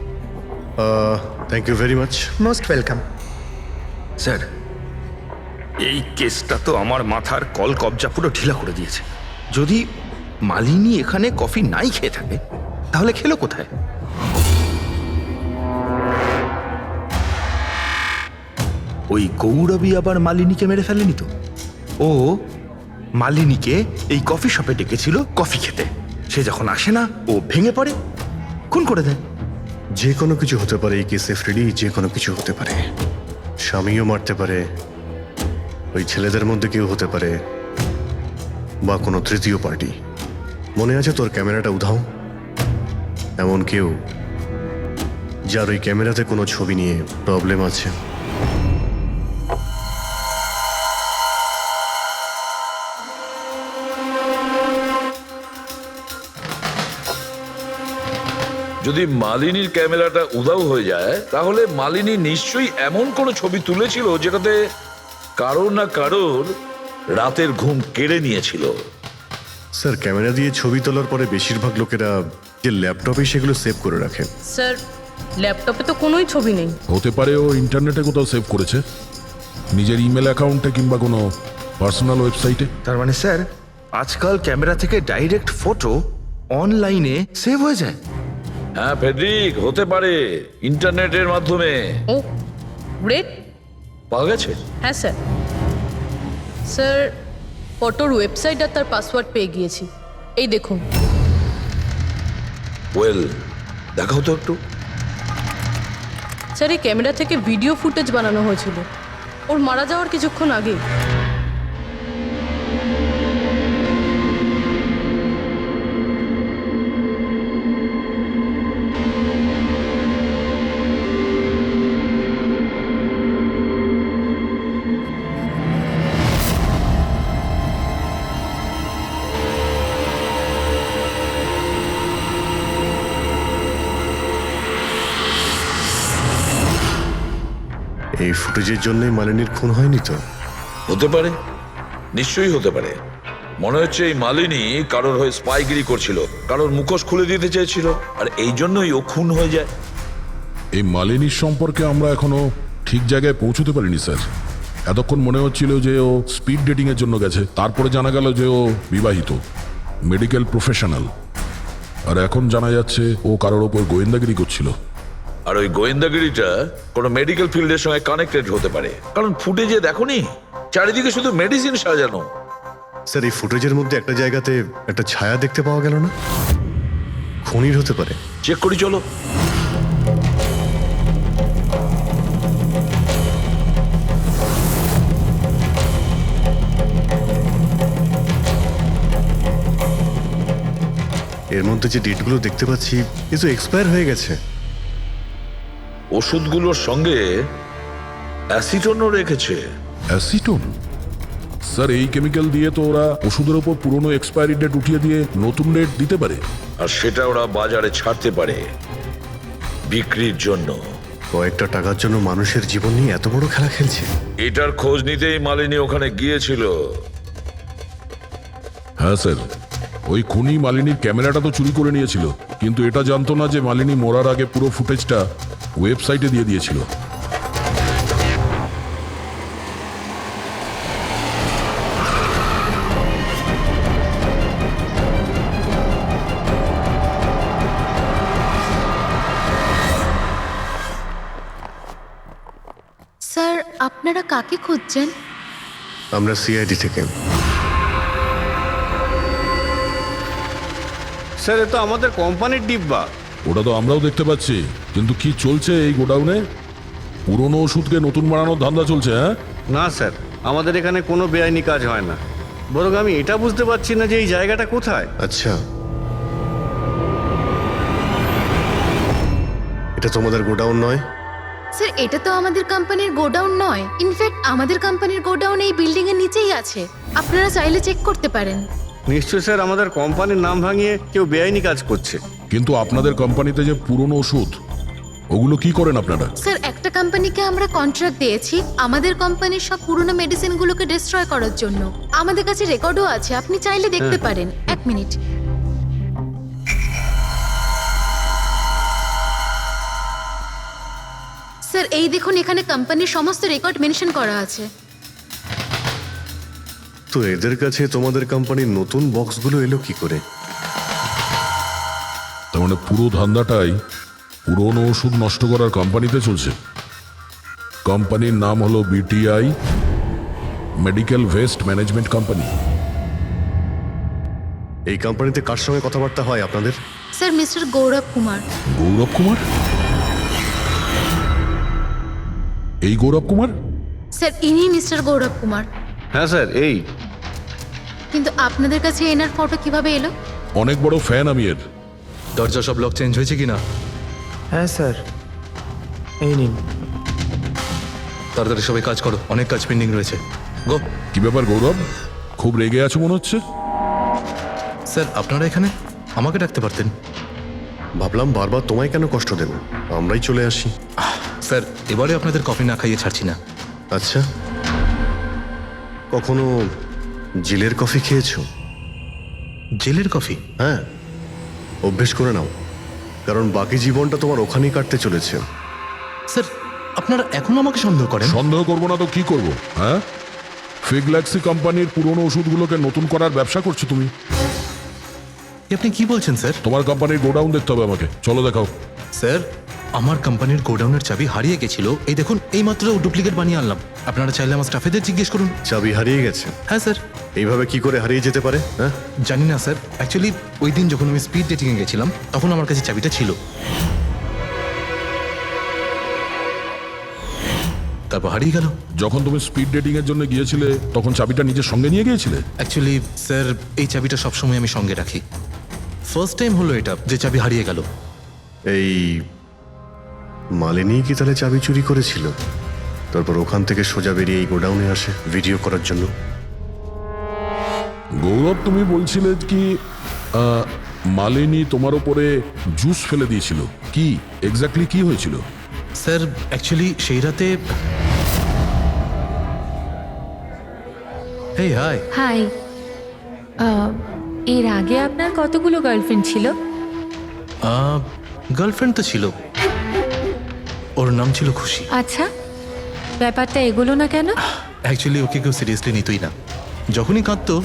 S5: Thank you very much.
S14: Most welcome.
S8: Sir, এই কেসটা তো আমার মাথার কল কবজা পুরো ঢিলা করে দিয়েছে। যদি মালিনী এখানে কফি নাই খেয়ে থাকে তাহলে খেলো কোথায়? ওই গৌরবী আবার মালিনীকে মেরে ফেলেনি তো? ও মালিনীকে এই কফি শপে ডেকেছিল কফি খেতে, সে যখন আসে না ও ভেঙে পড়ে, খুন করে দেয়।
S5: যে কোনো কিছু হতে পারে এই কেসে ফ্রেডি, যে কোনো কিছু হতে পারে। স্বামীও মারতে পারে, ওই ছেলেদের মধ্যে কেউ হতে পারে, বা কোনো তৃতীয় পার্টি। মনে আছে তোর ক্যামেরাটা উধাও? এমন কেউ যার ওই ক্যামেরাতে কোনো ছবি নিয়ে প্রবলেম আছে।
S9: যদি মালিনীর ক্যামেরাটা উধাও হয়ে যায় তাহলে মালিনী নিশ্চয়ই এমন কোনো ছবি তুলেছিল যেটাতে কারোর না কারোর রাতের ঘুম কেড়ে নিয়েছিল।
S5: স্যার, ক্যামেরা দিয়ে ছবি তোলার পরে বেশিরভাগ লোকেরা যে ল্যাপটপে সেগুলো সেভ করে রাখে।
S11: স্যার, ল্যাপটপে তো কোনোই ছবি নেই।
S10: হতে পারে ও ইন্টারনেটে কোথাও সেভ করেছে, নিজের ইমেল অ্যাকাউন্টে কিংবা কোনো পার্সোনাল ওয়েবসাইটে।
S8: তার মানে স্যার, আজকাল ক্যামেরা থেকে ডাইরেক্ট ফটো অনলাইনে সেভ হয়ে যায়।
S9: হ্যাঁ ফেডরিক, হতে পারে ইন্টারনেটের মাধ্যমে।
S11: ও গ্রেট।
S9: পাওয়া গেছে?
S11: হ্যাঁ স্যার। স্যার, ফটোর ওয়েবসাইট আর তার পাসওয়ার্ড পেয়ে গিয়েছি। এই দেখুন।
S9: ওয়েল, দেখাও তো একটু।
S11: স্যার, এই ক্যামেরা থেকে ভিডিও ফুটেজ বানানো হয়েছিল ওর মারা যাওয়ার কিছুক্ষণ আগে।
S5: এই ফুটেজের জন্যই মালিনীর খুন হয়নি তো?
S9: হতে পারে, নিশ্চয়ই হতে পারে। মনে হচ্ছে এই মালিনী কারোর হয়ে স্পাইগিরি করছিল, কারোর মুখোশ খুলে দিতে চেয়েছিল, আর এই জন্যই ও খুন হয়ে যায়।
S10: এই মালিনীর সম্পর্কে আমরা এখনো ঠিক জায়গায় পৌঁছতে পারিনি স্যার। এতক্ষণ মনে হচ্ছিল যে ও স্পিড ডেটিং এর জন্য গেছে, তারপরে জানা গেল যে ও বিবাহিত, মেডিকেল প্রফেশনাল, আর এখন জানা যাচ্ছে ও কারোর ওপর গোয়েন্দাগিরি করছিল।
S9: আর ওই গোয়েন্দাগিরিটা কোনো মেডিকেল ফিল্ডের সঙ্গে কানেক্টেড হতে পারে, কারণ ফুটেজে দেখোনি চারিদিকে শুধু মেডিসিন সাজানো।
S5: স্যার, এই ফুটেজের মধ্যে একটা জায়গাতে একটা ছায়া দেখতে পাওয়া গেল না? খুনির হতে পারে।
S9: চেক করি চলো।
S5: এর মধ্যে যে ডেটগুলো দেখতে পাচ্ছি এ তো এক্সপায়ার হয়ে গেছে।
S9: ওষুধগুলোর সঙ্গে অ্যাসিটনও রেখেছে।
S10: অ্যাসিটোন? স্যার, এই কেমিক্যাল দিয়ে তো ওরা ওষুধের ওপর পুরনো এক্সপায়ারি ডেট উঠিয়ে দিয়ে নতুন ডেট দিতে পারে,
S9: আর সেটা ওরা বাজারে ছাড়তে পারে বিক্রির জন্য।
S5: কয়েকটা টাকার জন্য মানুষের জীবন নিয়ে এত বড় খেলা খেলছে।
S9: এটার খোঁজ নিতেই মালিনী ওখানে গিয়েছিল।
S10: হ্যাঁ স্যার, ওই খুনি মালিনীর ক্যামেরাটা তো চুরি করে নিয়েছিল, কিন্তু এটা জানতো না যে মালিনী মরার আগে পুরো ফুটেজটা ওয়েবসাইটে দিয়ে দিয়েছিল।
S2: স্যার, আপনারা কাকে খুঁজছেন?
S5: আমরা সিআইডি থেকে।
S3: স্যার, এ তো আমাদের কোম্পানির ডিব্বা।
S10: ওটা তো আমরাও দেখতে পাচ্ছি, কিন্তু কি চলছে এই গোডাউনে? পুরনো ওষুধকে নতুন বানানোর ধান্দা চলছে? হ্যাঁ
S3: না স্যার, আমাদের এখানে কোনো বেআইনি কাজ হয় না। বরং আমি এটা বুঝতে পারছি না যে এই জায়গাটা কোথায়।
S5: আচ্ছা, এটা তোমাদের গোডাউন নয়?
S2: স্যার, এটা তো আমাদের কোম্পানির গোডাউন নয়। ইনফ্যাক্ট আমাদের কোম্পানির গোডাউন এই বিল্ডিং এর নিচেই আছে, আপনারা চাইলে চেক করতে পারেন।
S3: নিশ্চয় স্যার, আমাদের কোম্পানির নাম ভাঙিয়ে কেউ বেআইনি কাজ করছে।
S10: কিন্তু আপনাদের কোম্পানিতে যে পুরনো ওষুধ, ওগুলো কি করেন আপনারা?
S2: স্যার, একটা কোম্পানিকে আমরা কন্ট্রাক্ট দিয়েছি আমাদের কোম্পানির সব পুরনো মেডিসিনগুলোকে ডিস্ট্রয় করার জন্য। আমাদের কাছে রেকর্ডও আছে, আপনি চাইলে দেখতে পারেন। এক মিনিট। স্যার এই দেখুন, এখানে কোম্পানির সমস্ত রেকর্ড মেনশন করা আছে।
S5: তো এদের কাছে তোমাদের কোম্পানির নতুন বক্সগুলো এলো কি করে?
S10: তার মানে পুরো ধান্দাটাই পুরনো ওষুধ নষ্ট করার কোম্পানিতে চলছে। কোম্পানির নাম হলো BTI medical waste management company.
S5: এই কোম্পানিতে কার সঙ্গে কথাবার্তা হয় আপনাদের?
S2: স্যার মিস্টার গৌরব কুমার।
S10: গৌরব কুমার? এই গৌরব কুমার?
S2: স্যার ইনি মিস্টার গৌরব কুমার।
S5: হ্যাঁ স্যার, এই
S2: কিন্তু আপনাদের কাছে এনার ফটো কিভাবে এলো?
S10: অনেক বড় ফ্যান আমি এর।
S13: দরজা সব লক চেঞ্জ হয়েছে কিনা?
S14: হ্যাঁ স্যার, এই নিন।
S13: তাড়াতাড়ি সবাই কাজ করো, অনেক কাজ পেন্ডিং রয়েছে। গো।
S10: কি ব্যাপার গৌরব, খুব রেগে আছো মনে হচ্ছে?
S13: স্যার আপনারা এখানে আমাকে ডাকতে পারতেন।
S5: ভাবলাম বারবার তোমায় কেন কষ্ট দেব, আমরাই চলে আসি।
S13: স্যার এবারে আপনাদের কফি না খাইয়ে ছাড়ছি না।
S5: আচ্ছা, কখনো জেলের কফি খেয়েছো?
S13: জেলের কফি?
S5: হ্যাঁ, অভ্যেস করে নাও, কারণ বাকি জীবনটা তোমার ওখানেই কাটতে চলেছে।
S13: স্যার আপনারা এখন আমাকে সন্দেহ করেন?
S10: সন্দেহ করবো না তো কি করবো? হ্যাঁ, ফিগল্যাক্সি কোম্পানির পুরনো ওষুধগুলোকে নতুন করার ব্যবসা করছো তুমি।
S13: আপনি কি বলছেন স্যার?
S10: তোমার কোম্পানির গোডাউন দেখতে হবে আমাকে, চলো দেখাও।
S13: স্যার আমার কোম্পানির গোডাউনের চাবি হারিয়ে গেছিল, এই দেখুন এইমাত্র ডুপ্লিকেট বানিয়ে আনলাম। আপনারা চাইলে আমার স্টাফেদের জিজ্ঞেস করুন।
S5: চাবি হারিয়ে গেছে?
S13: হ্যাঁ স্যার।
S5: এইভাবে কি করে হারিয়ে যেতে পারে? হ্যাঁ
S13: জানি না স্যার, অ্যাকচুয়ালি ওই দিন যখন আমি স্পিড ডেটিংয়ে গেছিলাম তখন আমার কাছে চাবিটা ছিল। তারপর হারিয়ে গেল।
S10: যখন তুমি স্পিড ডেটিং এর জন্য গিয়েছিলে তখন চাবিটা নিজের সঙ্গে নিয়ে গিয়েছিলে?
S13: অ্যাকচুয়ালি স্যার এই চাবিটা সবসময় আমি সঙ্গে রাখি। ফার্স্ট টাইম হলো এটা যে চাবি হারিয়ে গেল।
S5: এই মালিনী কি তাহলে চাবি চুরি করেছিল, তারপর ওখান থেকে সোজা বেরিয়ে এই গোডাউনে আসে ভিডিও করার জন্য?
S10: গৌরব তুমি বলছিলে কি মালিনী তোমার ওপরে জুস ফেলে দিয়েছিল, কি এক্স্যাক্টলি কি হয়েছিল?
S13: স্যার অ্যাকচুয়ালি সেই রাতে হেই হাই।
S7: হাই, এর আগে আপনার কতগুলো গার্লফ্রেন্ড ছিল?
S13: গার্লফ্রেন্ড তো ছিল, ওর নাম ছিল খুশি।
S7: আচ্ছা, ব্যাপারটা এগুলো না কেন?
S13: অ্যাকচুয়ালি ওকে কেউ সিরিয়াসলি নিতই না, যখনই কাঁদতো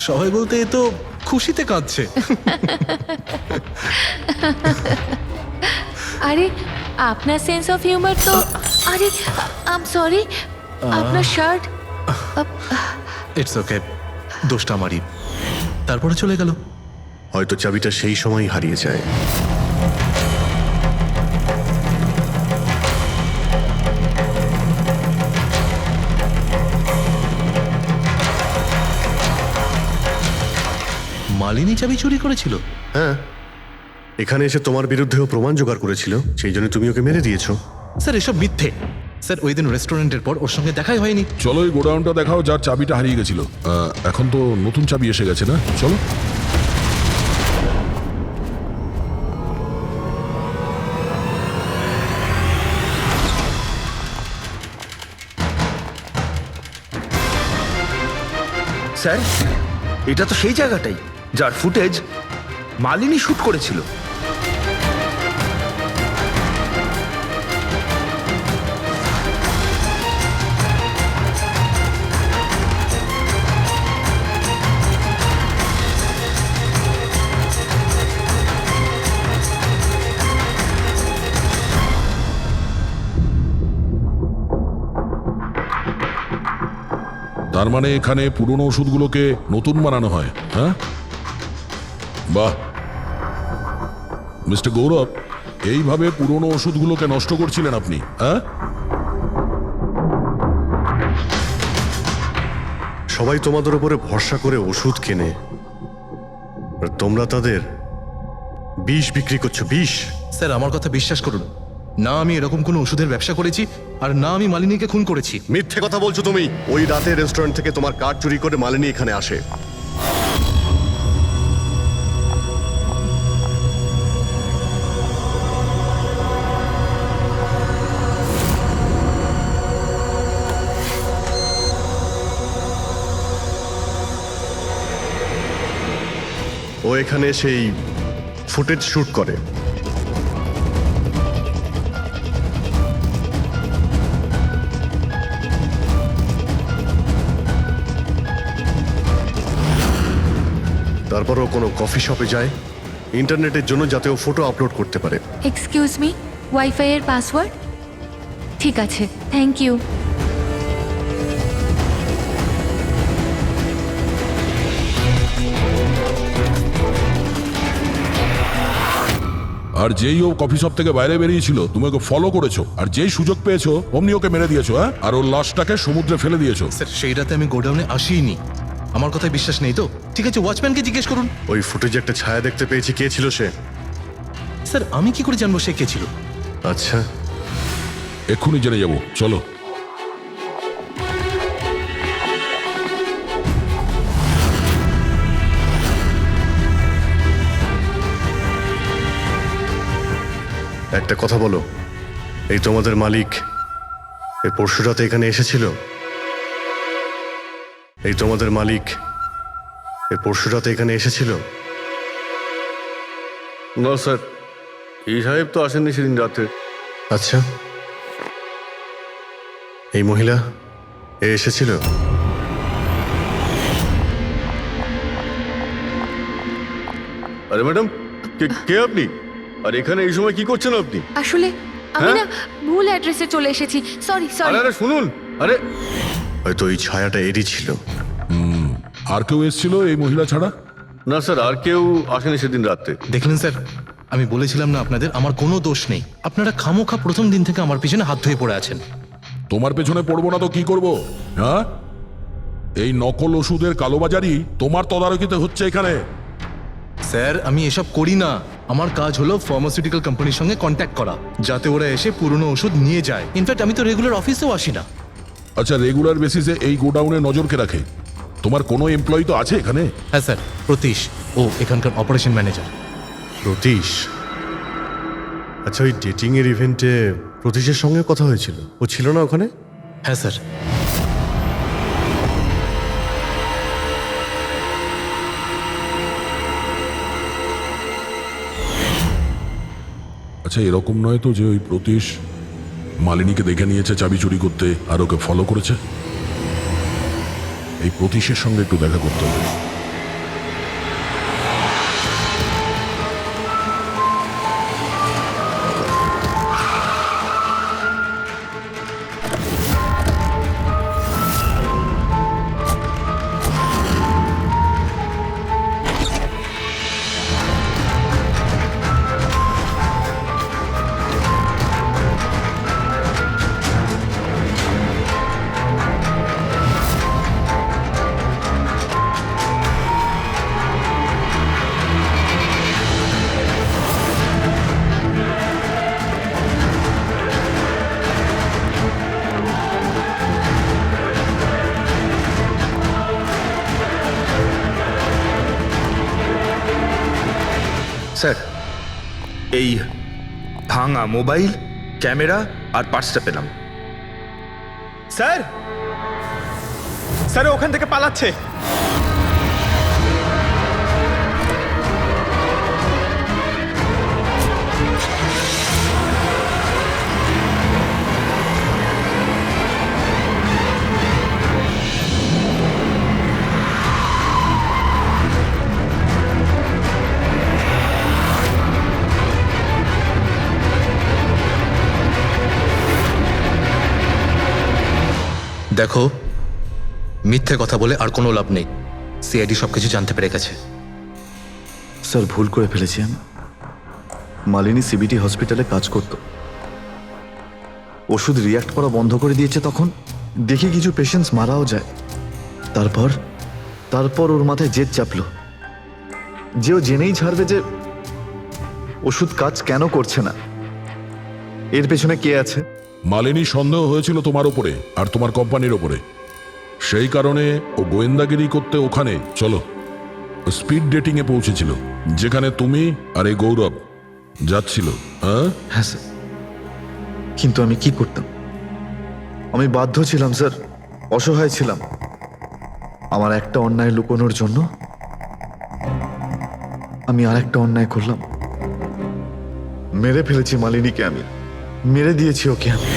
S13: সবাই বলতে এ তো খুশিতে কাঁদছে।
S7: আরে আপনার সেন্স অফ হিউমার তো, আরে আই এম সরি, আপনার শার্ট।
S13: ইটস ওকে, দোষটা আমারই। তারপরে চলে গেল।
S5: হয়তো চাবিটা সেই সময় হারিয়ে যায়।
S13: মালিনী চাবি চুরি করেছিল?
S5: হ্যাঁ, এখানে এসে তোমার বিরুদ্ধেও প্রমাণ জোগাড় করেছিল, সেই জন্য তুমি ওকে মেরে দিয়েছো।
S13: স্যার এসব মিথ্যে। স্যার ওই দিন রেস্টুরেন্টের পর ওর সঙ্গে দেখাই হয়নি।
S10: চলো এই গোডাউনটা দেখাও যার চাবিটা হারিয়ে গেছিল। এখন তো নতুন চাবি এসে গেছে না, চলো।
S8: স্যার এটা তো সেই জায়গাটাই যার ফুটেজ মালিনী শুট করেছিল।
S10: তার মানে এখানে পুরনো ওষুধগুলোকে নতুন বানানো হয়, হ্যাঁ? বাহ মিস্টার গৌরব, এইভাবে পুরনো ওষুধগুলোকে নষ্ট করছিলেন আপনি, হ্যাঁ?
S5: সবাই তোমাদের উপরে ভরসা করে ওষুধ কেনে, আর তোমরা তাদের বিষ বিক্রি করছো। বিষ?
S13: স্যার আমার কথা বিশ্বাস করুন, না আমি এরকম কোনো ওষুধের ব্যবসা করেছি, আর না আমি মালিনীকে খুন করেছি।
S5: মিথ্যে কথা বলছো তুমি। ওই রাতে রেস্টুরেন্ট থেকে তোমার কার্ড চুরি করে মালিনী এখানে আসে। ও এখানে সেই ফুটেজ শুট করে। তারপর ও কোনো কফি শপে যায় ইন্টারনেটের জন্য, যাতে ও ফটো আপলোড করতে পারে।
S2: এক্সকিউজ মি, ওয়াইফাই এর পাসওয়ার্ড? ঠিক আছে, থ্যাংক ইউ।
S10: আর যেই ও কফি শপ থেকে বাইরে বেরিয়েছিল তুমি ওকে ফলো করেছো, আর যেই সুযোগ পেয়েছো অমনি ওকে মেরে দিয়েছো, হ্যাঁ? আর ওর লাশটাকে সমুদ্রে ফেলে দিয়েছো।
S13: স্যার সেই রাতে আমি গোডাউনে আসিনি, আমার কথায় বিশ্বাস নেই তো? ঠিক আছে, ওয়াচম্যানকে জিজ্ঞেস করুন।
S5: ওই ফুটেজে একটা ছায়া দেখতে পেয়েছি, কে ছিল সে?
S13: স্যার আমি কি করে জানবো সে কে ছিল?
S5: আচ্ছা,
S10: এক্ষুনি জেনে যাবো, চলো।
S5: একটা কথা বলো, এই তোমাদের মালিক এই পরশু রাতে এখানে এসেছিল? এই তোমাদের মালিক এই পরশু রাতে এখানে এসেছিল? না স্যার, এই সাহেব তো আসেননি সেদিন রাতে। আচ্ছা, এই মহিলা এ এসেছিল? আরে ম্যাডাম, কে আপনি? আর এখানে এই সময় কি করছেন আপনি?
S2: আসলে আমি না ভুল অ্যাড্রেসে চলে এসেছি, সরি সরি।
S5: আরে শুনুন, আরে হয়তো এই ছায়াটা এরই ছিল।
S10: আর কেউ এসেছিল এই মহিলা ছাড়া?
S5: না স্যার, আর কেউ আসেনি সেদিন রাতে।
S13: দেখলেন স্যার, আমি বলেছিলাম না আপনাদের আমার কোনো দোষ নেই। আপনারা খামোখা প্রথম দিন থেকে আমার পিছনে হাত ধুয়ে পড়ে আছেন।
S10: তোমার পেছনে পড়বো না তো কি করব? হ্যাঁ, এই নকল ওষুধের কালোবাজারি তোমার তদারকিতে হচ্ছে এখানে।
S13: স্যার আমি এসব করি না, আমার কাজ হলো ফার্মাসিউটিক্যাল কোম্পানির সঙ্গে কন্ট্যাক্ট করা, যাতে ওরা এসে পুরনো ওষুধ নিয়ে যায়। ইনফ্যাক্ট আমি তো রেগুলার অফিসেও আসি না।
S10: আচ্ছা, রেগুলার বেসিসে এই গোডাউনে নজর কে রাখে? তোমার কোনো এমপ্লয়ি তো আছে এখানে?
S13: হ্যাঁ স্যার, প্রতীশ, ও এখানকার অপারেশন ম্যানেজার।
S5: প্রতীশ? আচ্ছা, ওই ডেটিং এর ইভেন্টে প্রতীশের সঙ্গে কথা হয়েছিল, ও ছিল না ওখানে?
S13: হ্যাঁ স্যার।
S10: আচ্ছা, এরকম নয় তো যে ওই প্রতীশ মালিনীকে দেখে নিয়েছে চাবি চুরি করতে আর ওকে ফলো করেছে? এই প্রতীশের সঙ্গে একটু দেখা করতে হবে।
S8: স্যার, এই ভাঙা মোবাইল, ক্যামেরা আর পার্সটা পেলাম। স্যার, স্যার ওখান থেকে পালাচ্ছে।
S13: দেখো, মিথ্যে কথা বলে আর কোনো লাভ নেই। সিআইডি সবকিছু জানতে পেরে গেছে।
S1: স্যার, ভুল করে ফেলেছি আমি। মালিনী সিবিটি হসপিটালে কাজ করত, ওষুধ রিয়াক্ট করা বন্ধ করে দিয়েছে। তখন দেখি কিছু পেশেন্টস মারাও যায়। তারপর ওর মাথায় জেদ চাপলো যে ও জেনেই ছাড়বে যে ওষুধ কাজ কেন করছে না, এর পেছনে কে আছে।
S10: মালিনী সন্দেহ হয়েছিল তোমার উপরে আর তোমার কোম্পানির উপরে, সেই কারণে ও গোয়েন্দাগিরি করতে ওখানে চলো স্পিড ডেটিং এ পৌঁছেছিল, যেখানে তুমি আর এই গৌরব যাচ্ছিল। হ্যাঁ
S1: স্যার, কিন্তু আমি কি করতাম? আমি বাধ্য ছিলাম স্যার, অসহায় ছিলাম। আমার একটা অন্যায় লুকোনোর জন্য আমি আর একটা অন্যায় করলাম। মেরে ফেলেছি মালিনীকে, আমি মেরে দিয়েছি ওকে। আমি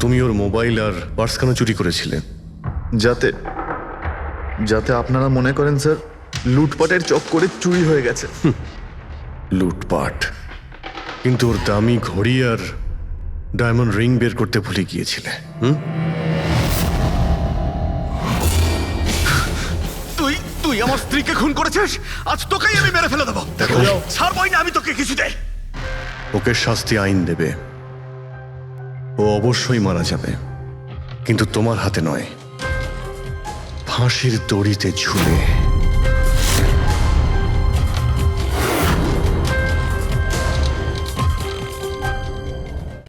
S5: তুমি ওর মোবাইল আর পার্স কেন চুরি করেছিলে?
S1: যাতে যাতে আপনারা মনে করেন স্যার লুটপাটের চক্করে চুরি হয়ে গেছে।
S5: লুটপাট? কিন্তু ওর দামি ঘড়ি আর ডায়মন্ড রিং বের করতে ভুলে গিয়েছিলে।
S3: তুই আমার স্ত্রীকে খুন করেছিস, আজ তোকেই আমি মেরে ফেলে দেবো।
S5: দেখো,
S3: ছাড়বই না আমি তোকে কিছুতে।
S5: ওকে শাস্তি আইন দেবে, ও অবশ্যই মারা যাবে, কিন্তু তোমার হাতে নয়, ফাঁসির দড়িতে ঝুলে।